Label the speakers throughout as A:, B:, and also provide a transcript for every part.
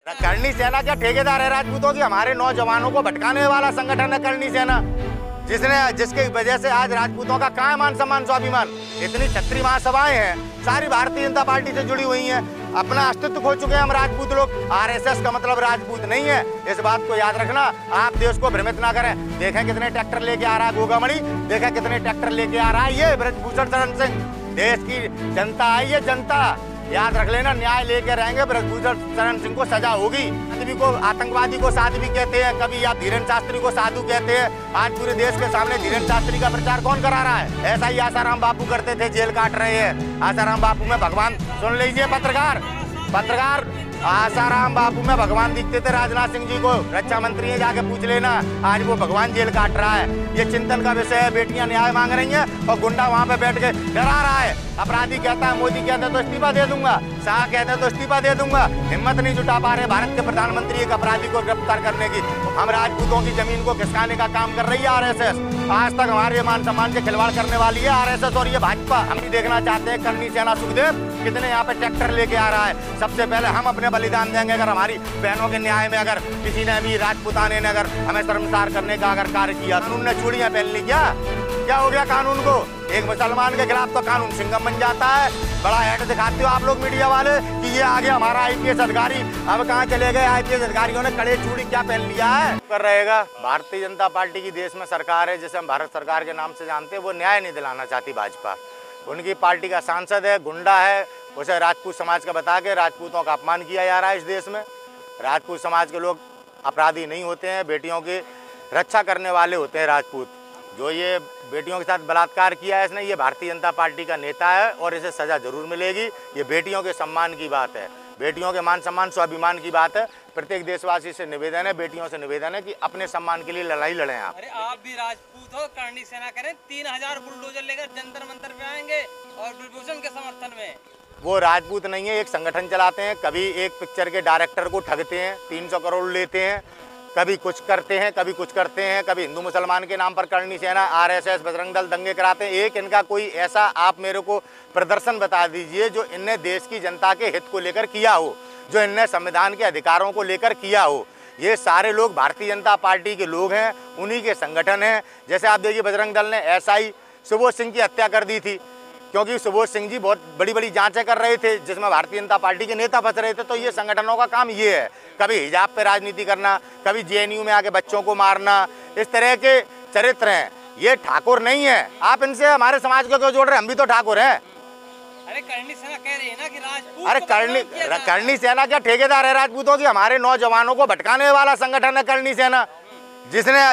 A: करनी सेना क्या ठेकेदार है राजपूतों की? हमारे नौजवानों को भटकाने वाला संगठन है करनी सेना, जिसके वजह से आज राजपूतों का कहाँ मान सम्मान स्वाभिमान। इतनी छत्री महासभाएं हैं, सारी भारतीय जनता पार्टी से जुड़ी हुई हैं। अपना अस्तित्व खो चुके हैं हम राजपूत लोग। आरएसएस का मतलब राजपूत नहीं है, इस बात को याद रखना। आप देश को भ्रमित ना करें। देखें कितने ट्रैक्टर लेके आ रहा है गोगामणि, देखें कितने ट्रैक्टर लेके आ रहा है ये ब्रजभूषण शरण सिंह। देश की जनता है ये जनता, याद रख लेना। न्याय लेके रहेंगे, ब्रजभूषण शरण सिंह को सजा होगी। आदमी को आतंकवादी को साधु भी कहते हैं, कभी आप धीरेन्द्र शास्त्री को साधु कहते हैं। आज पूरे देश के सामने धीरेन्द्र शास्त्री का प्रचार कौन करा रहा है? ऐसा ही आसाराम बापू करते थे, जेल काट रहे हैं। आसाराम बापू में भगवान, सुन लीजिए पत्रकार आसाराम बापू में भगवान दिखते थे राजनाथ सिंह जी को। रक्षा मंत्री है, जाके पूछ लेना, आज वो भगवान जेल काट रहा है। ये चिंतन का विषय है। बेटियां न्याय मांग रही हैं और गुंडा वहां पे बैठ के डरा रहा है। अपराधी कहता है मोदी कहते तो इस्तीफा दे दूंगा, शाह कहते तो इस्तीफा दे दूंगा। हिम्मत नहीं जुटा पा रहे भारत के प्रधानमंत्री एक अपराधी को गिरफ्तार करने की। हम राजपूतों की जमीन को खिसकाने का काम कर रही है आरएसएस। आज तक हमारे मान सम्मान से खिलवाड़ करने वाली है आरएसएस और ये भाजपा। हम भी देखना चाहते हैं करनी सेना सुखदेव कितने यहाँ पे ट्रैक्टर लेके आ रहा है। सबसे पहले हम अपने बलिदान देंगे अगर हमारी बहनों के न्याय में अगर किसी ने भी राजपूताने ने अगर हमें शर्मसार करने का अगर कार्य किया। कानून ने चूड़ियां पहन ली क्या हो गया कानून को? एक मुसलमान के खिलाफ तो कानून सिंघम बन जाता है। बड़ा हेड दिखाते हो आप लोग मीडिया वाले कि ये आ गया हमारा आईपीएस अधिकारी। अब कहाँ चले गए आईपीएस अधिकारियों ने? कड़े चूड़ी क्या पहन लिया है? कर रहेगा भारतीय जनता पार्टी की देश में सरकार है, जिसे हम भारत सरकार के नाम से जानते हैं। वो न्याय नहीं दिलाना चाहती भाजपा। उनकी पार्टी का सांसद है, गुंडा है, उसे राजपूत समाज का बता के राजपूतों का अपमान किया जा रहा है इस देश में। राजपूत समाज के लोग अपराधी नहीं होते हैं, बेटियों की रक्षा करने वाले होते हैं राजपूत। जो ये बेटियों के साथ बलात्कार किया है इसने, ये भारतीय जनता पार्टी का नेता है और इसे सजा जरूर मिलेगी। ये बेटियों के सम्मान की बात है, बेटियों के मान सम्मान स्वाभिमान की बात है। प्रत्येक देशवासी से निवेदन है, बेटियों से निवेदन है कि अपने सम्मान के लिए लड़ाई लड़ें आप।
B: अरे आप भी राजपूत हो, करनी सेना करें। 3000 बुलडोजर लेकर जंतर मंतर पे आएंगे और ब्रजभूषण के समर्थन में।
A: वो राजपूत नहीं है, एक संगठन चलाते हैं। कभी एक पिक्चर के डायरेक्टर को ठगते हैं, 300 करोड़ लेते हैं। कभी कुछ करते हैं, कभी कुछ करते हैं। कभी हिंदू मुसलमान के नाम पर करनी सेना, आरएसएस, बजरंग दल दंगे कराते हैं। एक इनका कोई ऐसा आप मेरे को प्रदर्शन बता दीजिए जो इनने देश की जनता के हित को लेकर किया हो, जो इनने संविधान के अधिकारों को लेकर किया हो। ये सारे लोग भारतीय जनता पार्टी के लोग हैं, उन्हीं के संगठन हैं। जैसे आप देखिए बजरंग दल ने एसआई सुबोध सिंह की हत्या कर दी थी, क्योंकि सुबोध सिंह जी बहुत बड़ी बड़ी जांचें कर रहे थे जिसमें भारतीय जनता पार्टी के नेता फंस रहे थे। तो ये संगठनों का काम ये है, कभी हिजाब पे राजनीति करना, कभी जेएनयू में आके बच्चों को मारना, इस तरह के चरित्र हैं। ये ठाकुर नहीं है। आप इनसे हमारे समाज को क्यों जोड़ रहे हैं? हम भी तो ठाकुर हैं।
B: अरे करनी सेना कह रही है ना कि राजपूत।
A: अरे करनी सेना क्या ठेकेदार है राजपूतों की? हमारे नौजवानों को भटकाने वाला संगठन है करनी सेना,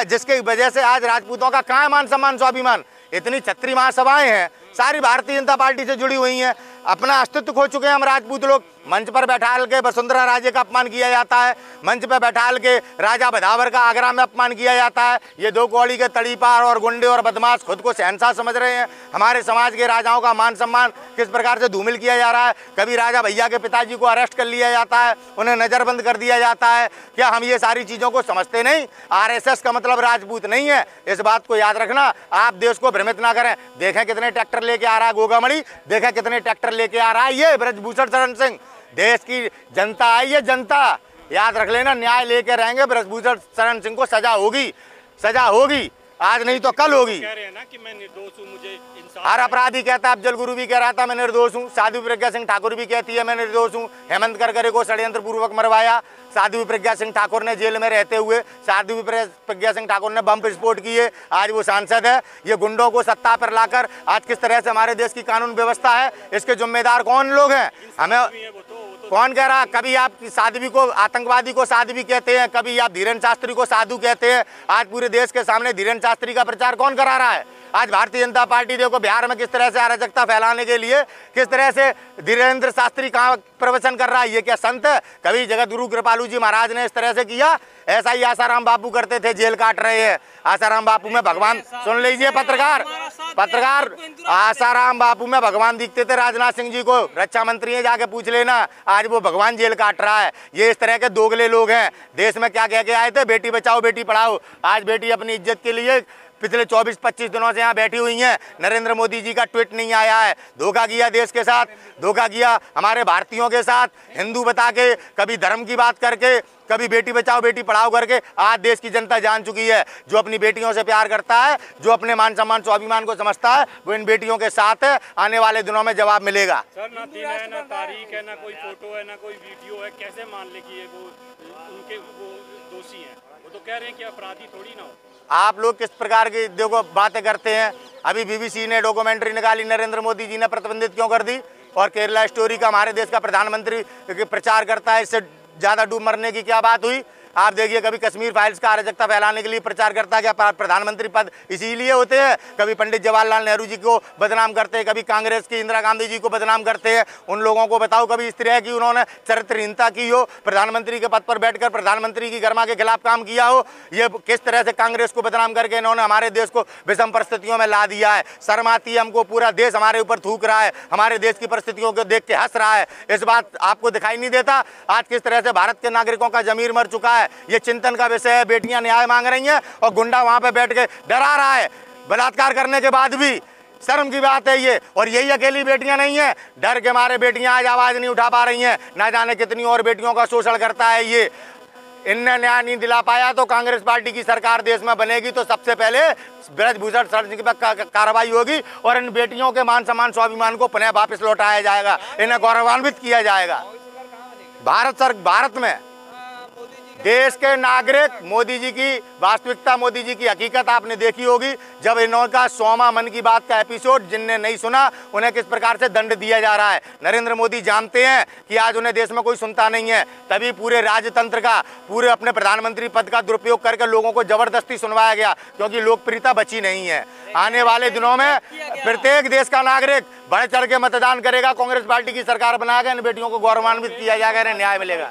A: जिसके वजह से आज राजपूतों का कहाँ मान सम्मान स्वाभिमान। इतनी छत्री महासभाएं हैं, सारी भारतीय जनता पार्टी से जुड़ी हुई हैं। अपना अस्तित्व खो चुके हैं हम राजपूत लोग। मंच पर बैठाल के वसुंधरा राजे का अपमान किया जाता है, मंच पर बैठाल के राजा भदावर का आगरा में अपमान किया जाता है। ये दो कौड़ी के तड़ीपार और गुंडे और बदमाश खुद को शहंशाह समझ रहे हैं। हमारे समाज के राजाओं का मान सम्मान किस प्रकार से धूमिल किया जा रहा है। कभी राजा भैया के पिताजी को अरेस्ट कर लिया जाता है, उन्हें नजरबंद कर दिया जाता है। क्या हम ये सारी चीज़ों को समझते नहीं? आरएसएस का मतलब राजपूत नहीं है, इस बात को याद रखना। आप देश को भ्रमित ना करें। देखें कितने ट्रैक्टर लेके आ रहा है गोगामणि, देखें कितने ट्रैक्टर लेके आ रहा है ये ब्रजभूषण शरण सिंह। देश की जनता है ये जनता, याद रख लेना। न्याय लेके रहेंगे, ब्रजभूषण शरण सिंह को सजा होगी। आज नहीं तो कल होगी।
C: कह रहे हैं ना कि मैं निर्दोष हूं, मुझे इंसाफ।
A: हर अपराधी कहता है, अफजल गुरु भी कह रहा था मैं निर्दोष हूँ, साध्वी प्रज्ञा सिंह ठाकुर भी कहती है मैं निर्दोष हूँ। हेमंत करकरे को षड्यंत्र पूर्वक मरवाया साध्वी प्रज्ञा सिंह ठाकुर ने जेल में रहते हुए। साध्वी प्रज्ञा सिंह ठाकुर ने बम विस्फोट किए, आज वो सांसद है। ये गुंडों को सत्ता पर लाकर आज किस तरह से हमारे देश की कानून व्यवस्था है, इसके जिम्मेदार कौन लोग हैं? हमें कौन कह रहा? कभी आप साध्वी को आतंकवादी को साध्वी कहते हैं, कभी आप धीरेन्द्र शास्त्री को साधु कहते हैं। आज पूरे देश के सामने धीरेन्द्र शास्त्री का प्रचार कौन करा रहा है? आज भारतीय जनता पार्टी देखो बिहार में किस तरह से अराजकता फैलाने के लिए किस तरह से धीरेन्द्र शास्त्री कहाँ प्रवचन कर रहा है। ये क्या संत है? कभी जगत गुरु कृपालू जी महाराज ने इस तरह से किया? ऐसा ही आसाराम बापू करते थे, जेल काट रहे हैं। आसाराम बापू में भगवान, सुन लीजिए पत्रकार आसाराम बापू में भगवान दिखते थे राजनाथ सिंह जी को। रक्षा मंत्री है, जाके पूछ लेना, आज वो भगवान जेल काट रहा है। ये इस तरह के दोगले लोग हैं। देश में क्या कह के आए थे? बेटी बचाओ बेटी पढ़ाओ। आज बेटी अपनी इज्जत के लिए पिछले 24-25 दिनों से यहाँ बैठी हुई हैं। नरेंद्र मोदी जी का ट्वीट नहीं आया है। धोखा किया देश के साथ, धोखा किया हमारे भारतीयों के साथ, हिंदू बता के, कभी धर्म की बात करके, कभी बेटी बचाओ बेटी पढ़ाओ करके। आज देश की जनता जान चुकी है, जो अपनी बेटियों से प्यार करता है, जो अपने मान सम्मान स्वाभिमान को समझता है, वो इन बेटियों के साथ है। आने वाले दिनों में जवाब मिलेगा।
C: सर, ना दिन है, ना तारीख है, ना कोई फोटो है, ना कोई वीडियो है, कैसे मान ले कि ये वो उनके वो दोषी हैं? वो तो कह रहे हैं कि अपराधी थोड़ी ना हो।
A: आप लोग किस प्रकार की देखो बातें करते हैं। अभी बीबीसी ने डॉक्यूमेंट्री निकाली, नरेंद्र मोदी जी ने प्रतिबंधित क्यों कर दी, और केरला स्टोरी का हमारे देश का प्रधानमंत्री प्रचार करता है, इससे ज़्यादा डूब मरने की क्या बात हुई। आप देखिए, कभी कश्मीर फाइल्स का अराजकता फैलाने के लिए प्रचार करता है, क्या प्रधानमंत्री पद इसीलिए होते हैं? कभी पंडित जवाहरलाल नेहरू जी को बदनाम करते हैं, कभी कांग्रेस की इंदिरा गांधी जी को बदनाम करते हैं। उन लोगों को बताओ कभी इस तरह की उन्होंने चरित्रहीनता की हो, प्रधानमंत्री के पद पर बैठकर प्रधानमंत्री की गरिमा के खिलाफ काम किया हो। ये किस तरह से कांग्रेस को बदनाम करके इन्होंने हमारे देश को विषम परिस्थितियों में ला दिया है। शर्म आती है हमको, पूरा देश हमारे ऊपर थूक रहा है, हमारे देश की परिस्थितियों को देख के हंस रहा है। इस बात आपको दिखाई नहीं देता आज किस तरह से भारत के नागरिकों का जमीर मर चुका है। ये चिंतन का विषय है। बेटियां न्याय मांग रही हैं और गुंडा वहां पे बैठ के डरा रहा है, बलात्कार करने के बाद भी। शर्म की बात है ये। और यही अकेली बेटियां नहीं हैं, डर के मारे बेटियां आज आवाज नहीं उठा पा रही हैं। ना जाने कितनी और बेटियों का शोषण करता है ये। इनने न्याय नहीं दिला पाया तो कांग्रेस पार्टी की सरकार देश में बनेगी तो सबसे पहले ब्रजभूषण शरण सिंह पर कार्रवाई होगी और इन बेटियों के मान सम्मान स्वाभिमान को पुनः वापस लौटाया जाएगा, इन्हें गौरवान्वित किया जाएगा। भारत में देश के नागरिक मोदी जी की वास्तविकता, मोदी जी की हकीकत आपने देखी होगी। जब इनका 100वां मन की बात का एपिसोड जिनने नहीं सुना, उन्हें किस प्रकार से दंड दिया जा रहा है। नरेंद्र मोदी जानते हैं कि आज उन्हें देश में कोई सुनता नहीं है, तभी पूरे राजतंत्र का, पूरे अपने प्रधानमंत्री पद का दुरुपयोग करके लोगों को जबरदस्ती सुनवाया गया, क्योंकि लोकप्रियता बची नहीं है। आने वाले दिनों में प्रत्येक देश का नागरिक बढ़ चढ़ के मतदान करेगा, कांग्रेस पार्टी की सरकार बनाएगा, इन बेटियों को गौरवान्वित किया जाएगा, इन्हें न्याय मिलेगा।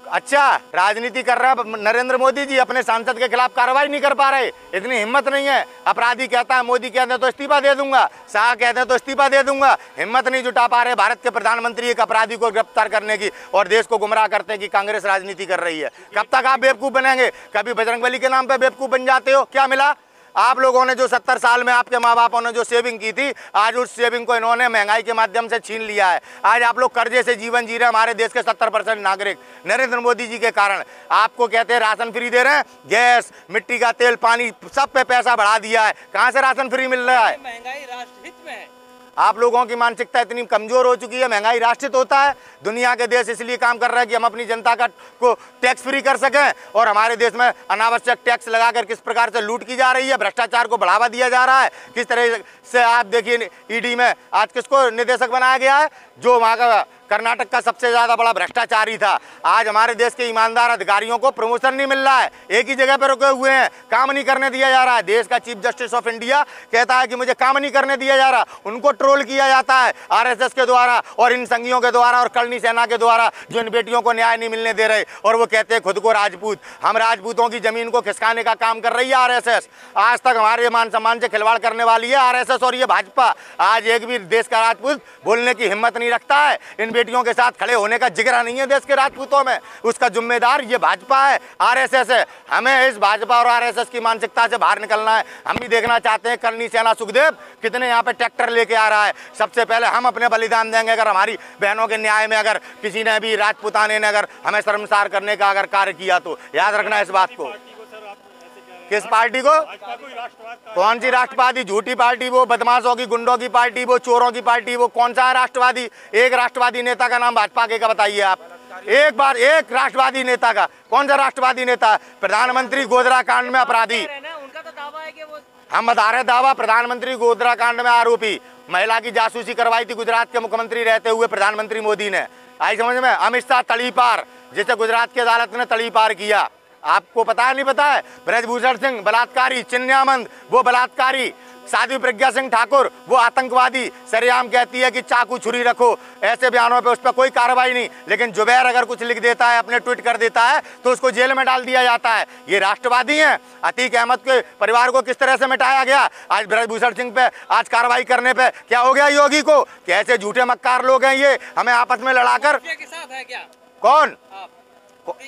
A: अच्छा, राजनीति कर रहा है नरेंद्र मोदी जी, अपने सांसद के खिलाफ कार्रवाई नहीं कर पा रहे, इतनी हिम्मत नहीं है। अपराधी कहता है, मोदी कहते हैं तो इस्तीफा दे दूंगा, शाह कहते हैं तो इस्तीफा दे दूंगा। हिम्मत नहीं जुटा पा रहे भारत के प्रधानमंत्री एक अपराधी को गिरफ्तार करने की, और देश को गुमराह करते हैं कि कांग्रेस राजनीति कर रही है। कब तक आप बेवकूफ बनेंगे? कभी बजरंगबली के नाम पे बेवकूफ बन जाते हो। क्या मिला आप लोगों ने? जो 70 साल में आपके माँ बापों ने जो सेविंग की थी, आज उस सेविंग को इन्होंने महंगाई के माध्यम से छीन लिया है। आज आप लोग कर्जे से जीवन जी रहे हैं, हमारे देश के 70% नागरिक नरेंद्र मोदी जी के कारण। आपको कहते हैं राशन फ्री दे रहे हैं, गैस, मिट्टी का तेल, पानी, सब पे पैसा बढ़ा दिया है। कहाँ से राशन फ्री मिल रहा है?
B: महंगाई राष्ट्रहित में है।
A: आप लोगों की मानसिकता इतनी कमजोर हो चुकी है। महंगाई राष्ट्रित होता है, दुनिया के देश इसलिए काम कर रहे हैं कि हम अपनी जनता को टैक्स फ्री कर सकें, और हमारे देश में अनावश्यक टैक्स लगाकर किस प्रकार से लूट की जा रही है, भ्रष्टाचार को बढ़ावा दिया जा रहा है। किस तरह से आप देखिए, ईडी में आज किसको निदेशक बनाया गया है? जो वहाँ का कर्नाटक का सबसे ज्यादा बड़ा भ्रष्टाचारी था। आज हमारे देश के ईमानदार अधिकारियों को प्रमोशन नहीं मिल रहा है, एक ही जगह पर रुके हुए हैं, काम नहीं करने दिया जा रहा है। देश का चीफ जस्टिस ऑफ इंडिया कहता है कि मुझे काम नहीं करने दिया जा रहा, उनको ट्रोल किया जाता है आरएसएस के द्वारा और इन संघियों के द्वारा और करनी सेना के द्वारा, जो इन बेटियों को न्याय नहीं मिलने दे रहे। और वो कहते हैं खुद को राजपूत। हम राजपूतों की जमीन को खिसकाने का काम कर रही है आरएसएस। आज तक हमारे मान सम्मान से खिलवाड़ करने वाली है आरएसएस और ये भाजपा। आज एक भी देश का राजपूत बोलने की हिम्मत नहीं रखता है। इन बेटियों के साथ खड़े होने का जिगरा नहीं है देश के राजपूतों में। उसका जिम्मेदार ये भाजपा है, आरएसएस है। हमें इस भाजपा और आरएसएस की मानसिकता से बाहर निकलना है। हम भी देखना चाहते हैं करनी सेना सुखदेव कितने यहाँ पे ट्रैक्टर लेके आ रहा है। सबसे पहले हम अपने बलिदान देंगे अगर हमारी बहनों के न्याय में अगर किसी ने भी राजपूताने ने अगर हमें शर्मसार करने का अगर कार्य किया तो। याद रखना इस बात को। किस पार्टी को? कौन सी राष्ट्रवादी? झूठी पार्टी, वो बदमाशों की, गुंडों की पार्टी, वो चोरों की पार्टी। वो कौन सा है राष्ट्रवादी? एक राष्ट्रवादी नेता का नाम भाजपा के का बताइए आप। एक बार एक राष्ट्रवादी नेता का, कौन सा राष्ट्रवादी नेता? प्रधानमंत्री गोधरा कांड में अपराधी।
B: उनका तो दावा है कि वो,
A: हम बता रहे दावा, प्रधानमंत्री गोधरा कांड में आरोपी, महिला की जासूसी करवाई थी गुजरात के मुख्यमंत्री रहते हुए प्रधानमंत्री मोदी ने। आई समझ में? अमित शाह तड़ी पार, जिसे गुजरात की अदालत ने तड़ी पार किया। आपको पता है नहीं पता है? ब्रजभूषण सिंह बलात्कारी, चिन्यामंद वो बलात्कारी, साध्वी प्रज्ञा सिंह ठाकुर वो आतंकवादी। सरेआम कहती है कि चाकू छुरी रखो, ऐसे बयानों पे उस पर कोई कार्रवाई नहीं। लेकिन जुबैर अगर कुछ लिख देता है, अपने ट्वीट कर देता है, तो उसको जेल में डाल दिया जाता है। ये राष्ट्रवादी हैं। अतीक अहमद के परिवार को किस तरह से मिटाया गया, आज ब्रजभूषण सिंह पे आज कार्रवाई करने पे क्या हो गया योगी को? कैसे झूठे मक्कार लोग हैं ये, हमें आपस में लड़ाकर।
B: के साथ है क्या?
A: कौन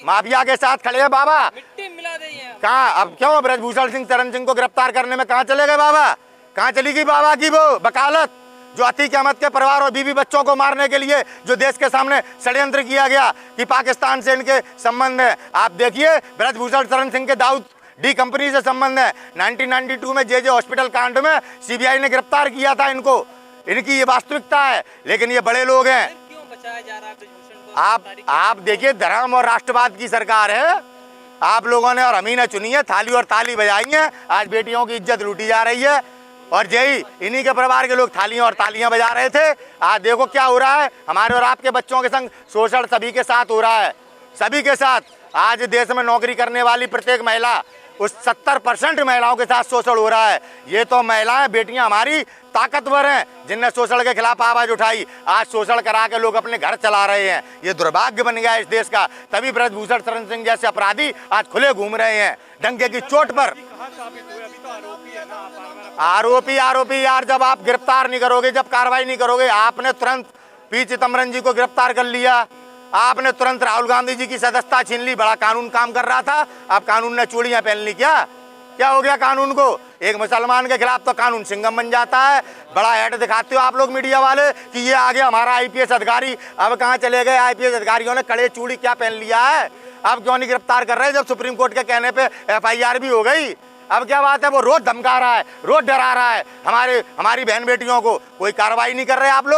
A: माफिया के साथ खड़े हैं? बाबा
B: मिट्टी मिला दी है।
A: कहाँ अब क्यों ब्रजभूषण सिंह चरण सिंह को गिरफ्तार करने में कहाँ चले गए बाबा? कहाँ चली गई बाबा की वो वकालत जो अतीक अहमद के परिवार और बीवी बच्चों को मारने के लिए जो देश के सामने षड्यंत्र किया गया कि पाकिस्तान से इनके संबंध है। आप देखिए ब्रजभूषण शरण सिंह के दाऊद डी कंपनी से संबंध है। 1992 में जे हॉस्पिटल कांड में सीबीआई ने गिरफ्तार किया था इनको। इनकी ये वास्तविकता है, लेकिन ये बड़े लोग हैं।
B: क्यों बचाया जा रहा है ब्रजभूषण को?
A: आप देखिए, धर्म और राष्ट्रवाद की सरकार है आप लोगों ने और हम ही ने चुनी है। थाली और ताली बजाई है, आज बेटियों की इज्जत लूटी जा रही है और यही इन्हीं के परिवार के लोग थालियां और तालियां बजा रहे थे। आज देखो क्या हो रहा है, हमारे और आपके बच्चों के संग शोषण सभी के साथ हो रहा है, सभी के साथ। आज देश में नौकरी करने वाली प्रत्येक महिला उस 70% महिलाओं के साथ शोषण हो रहा है। ये तो महिलाएं बेटियां हमारी ताकतवर हैं जिनने शोषण के खिलाफ आवाज उठाई। आज शोषण करा के लोग अपने घर चला रहे हैं। ये दुर्भाग्य बन गया इस देश का। तभी ब्रजभूषण शरण सिंह जैसे अपराधी आज खुले घूम रहे हैं डंके की चोट पर। आरोपी यार, जब आप गिरफ्तार नहीं करोगे, जब कार्रवाई नहीं करोगे। आपने तुरंत पी चिदम्बरम जी को गिरफ्तार कर लिया, आपने तुरंत राहुल गांधी जी की सदस्यता छीन ली। बड़ा कानून काम कर रहा था, अब कानून ने चूड़ियां पहन ली। क्या हो गया कानून को? एक मुसलमान के खिलाफ तो कानून सिंघम बन जाता है। बड़ा ऐड दिखाते हो आप लोग मीडिया वाले कि ये आ गया हमारा आईपीएस अधिकारी। अब कहाँ चले गए आईपीएस अधिकारियों ने? कड़े चूड़ी क्या पहन लिया है? अब क्यों नहीं गिरफ्तार कर रहे जब सुप्रीम कोर्ट के कहने पे FIR भी हो गई? अब क्या बात है? वो रोज धमका रहा है, रोज डरा रहा है हमारी बहन बेटियों को। कोई कार्रवाई नहीं कर रहे आप लोग।